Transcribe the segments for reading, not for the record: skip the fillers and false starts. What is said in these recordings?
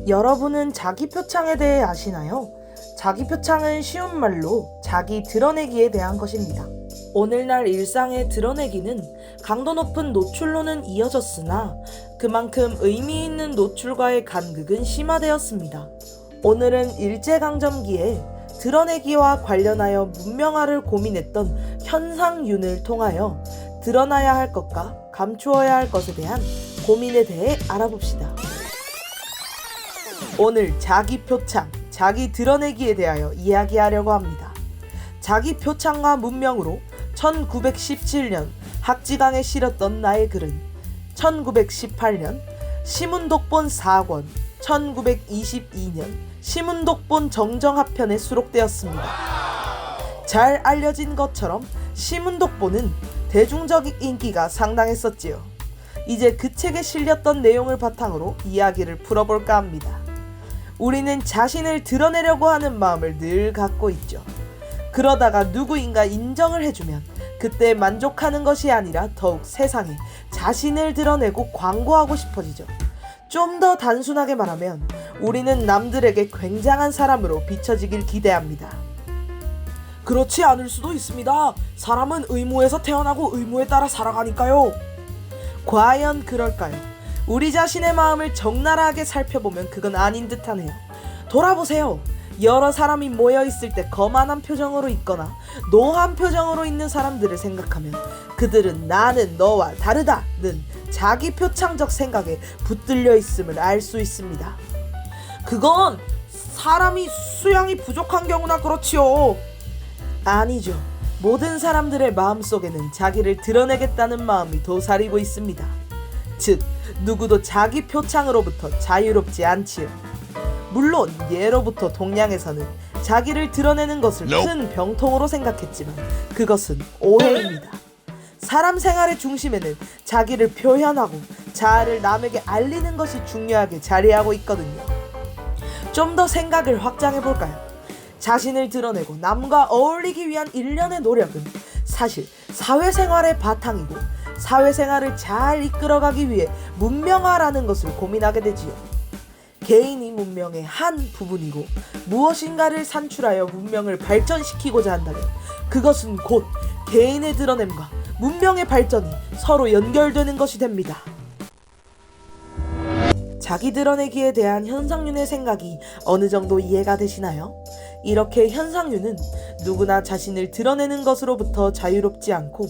여러분은 자기 표창에 대해 아시나요? 자기 표창은 쉬운 말로 자기 드러내기에 대한 것입니다. 오늘날 일상의 드러내기는 강도 높은 노출로는 이어졌으나 그만큼 의미 있는 노출과의 간극은 심화되었습니다. 오늘은 일제강점기에 드러내기와 관련하여 문명화를 고민했던 현상윤을 통하여 드러나야 할 것과 감추어야 할 것에 대한 고민에 대해 알아봅시다. 오늘 자기 표창, 자기 드러내기에 대하여 이야기하려고 합니다. 자기 표창과 문명으로 1917년 학지강에 실었던 나의 글은 1918년 시문독본 4권, 1922년 시문독본 정정합편에 수록되었습니다. 잘 알려진 것처럼 시문독본은 대중적 인기가 상당했었지요. 이제 그 책에 실렸던 내용을 바탕으로 이야기를 풀어볼까 합니다. 우리는 자신을 드러내려고 하는 마음을 늘 갖고 있죠. 그러다가 누구인가 인정을 해주면 그때 만족하는 것이 아니라 더욱 세상에 자신을 드러내고 광고하고 싶어지죠. 좀 더 단순하게 말하면 우리는 남들에게 굉장한 사람으로 비춰지길 기대합니다. 그렇지 않을 수도 있습니다. 사람은 의무에서 태어나고 의무에 따라 살아가니까요. 과연 그럴까요? 우리 자신의 마음을 적나라하게 살펴보면 그건 아닌 듯하네요. 돌아보세요. 여러 사람이 모여있을 때 거만한 표정으로 있거나 노한 표정으로 있는 사람들을 생각하면 그들은 나는 너와 다르다는 자기 표창적 생각에 붙들려 있음을 알 수 있습니다. 그건 사람이 수양이 부족한 경우나 그렇지요. 아니죠. 모든 사람들의 마음속에는 자기를 드러내겠다는 마음이 도사리고 있습니다. 즉, 누구도 자기 표창으로부터 자유롭지 않지요. 물론 예로부터 동양에서는 자기를 드러내는 것을 큰 병통으로 생각했지만 그것은 오해입니다. 사람 생활의 중심에는 자기를 표현하고 자아를 남에게 알리는 것이 중요하게 자리하고 있거든요. 좀 더 생각을 확장해볼까요? 자신을 드러내고 남과 어울리기 위한 일련의 노력은 사실 사회생활의 바탕이고 사회생활을 잘 이끌어가기 위해 문명화라는 것을 고민하게 되지요. 개인이 문명의 한 부분이고 무엇인가를 산출하여 문명을 발전시키고자 한다면 그것은 곧 개인의 드러냄과 문명의 발전이 서로 연결되는 것이 됩니다. 자기 드러내기에 대한 현상윤의 생각이 어느 정도 이해가 되시나요? 이렇게 현상윤은 누구나 자신을 드러내는 것으로부터 자유롭지 않고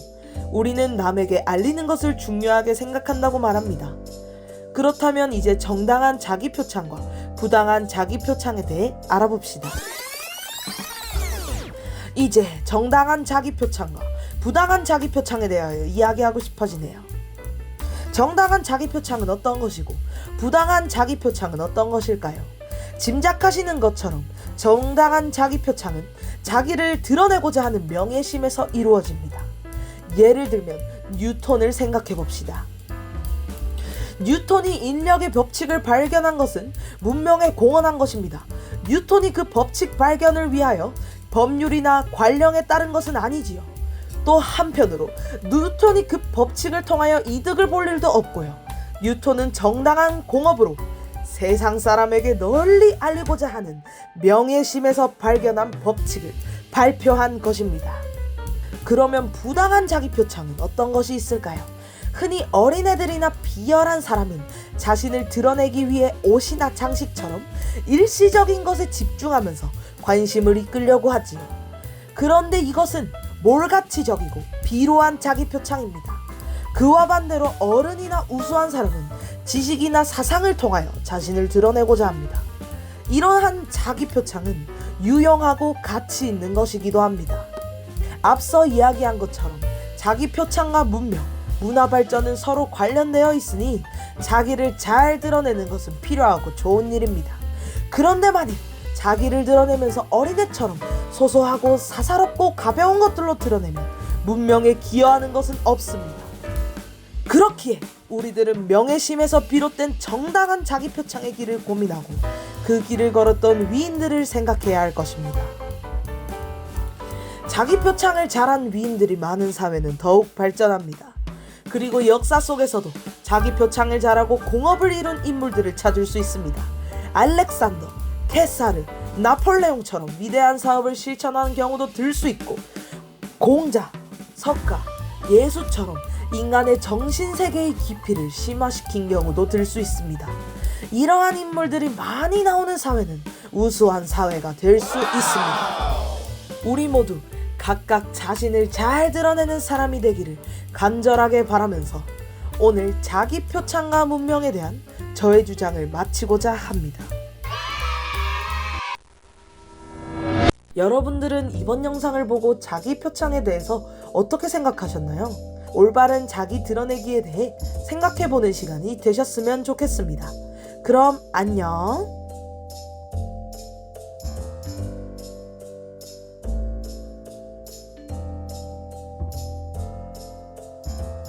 우리는 남에게 알리는 것을 중요하게 생각한다고 말합니다. 그렇다면 이제 정당한 자기 표창과 부당한 자기 표창에 대해 알아봅시다. 이제 정당한 자기 표창과 부당한 자기 표창에 대하여 이야기하고 싶어지네요. 정당한 자기 표창은 어떤 것이고 부당한 자기 표창은 어떤 것일까요? 짐작하시는 것처럼 정당한 자기 표창은 자기를 드러내고자 하는 명예심에서 이루어집니다. 예를 들면 뉴턴을 생각해 봅시다. 뉴턴이 인력의 법칙을 발견한 것은 문명에 공헌한 것입니다. 뉴턴이 그 법칙 발견을 위하여 법률이나 관령에 따른 것은 아니지요. 또 한편으로 뉴턴이 그 법칙을 통하여 이득을 볼 일도 없고요. 뉴턴은 정당한 공업으로 세상 사람에게 널리 알리고자 하는 명예심에서 발견한 법칙을 발표한 것입니다. 그러면 부당한 자기 표창은 어떤 것이 있을까요? 흔히 어린애들이나 비열한 사람은 자신을 드러내기 위해 옷이나 장식처럼 일시적인 것에 집중하면서 관심을 이끌려고 하지요. 그런데 이것은 몰가치적이고 비로한 자기 표창입니다. 그와 반대로 어른이나 우수한 사람은 지식이나 사상을 통하여 자신을 드러내고자 합니다. 이러한 자기 표창은 유용하고 가치 있는 것이기도 합니다. 앞서 이야기한 것처럼 자기 표창과 문명, 문화 발전은 서로 관련되어 있으니 자기를 잘 드러내는 것은 필요하고 좋은 일입니다. 그런데 만일 자기를 드러내면서 어린애처럼 소소하고 사사롭고 가벼운 것들로 드러내면 문명에 기여하는 것은 없습니다. 그렇기에 우리들은 명예심에서 비롯된 정당한 자기 표창의 길을 고민하고 그 길을 걸었던 위인들을 생각해야 할 것입니다. 자기 표창을 잘한 위인들이 많은 사회는 더욱 발전합니다. 그리고 역사 속에서도 자기 표창을 잘하고 공업을 이룬 인물들을 찾을 수 있습니다. 알렉산더, 케사르, 나폴레옹처럼 위대한 사업을 실천하는 경우도 들 수 있고, 공자, 석가, 예수처럼 인간의 정신세계의 깊이를 심화시킨 경우도 들 수 있습니다. 이러한 인물들이 많이 나오는 사회는 우수한 사회가 될 수 있습니다. 우리 모두 각각 자신을 잘 드러내는 사람이 되기를 간절하게 바라면서 오늘 자기 표창과 문명에 대한 저의 주장을 마치고자 합니다. 여러분들은 이번 영상을 보고 자기 표창에 대해서 어떻게 생각하셨나요? 올바른 자기 드러내기에 대해 생각해보는 시간이 되셨으면 좋겠습니다. 그럼 안녕!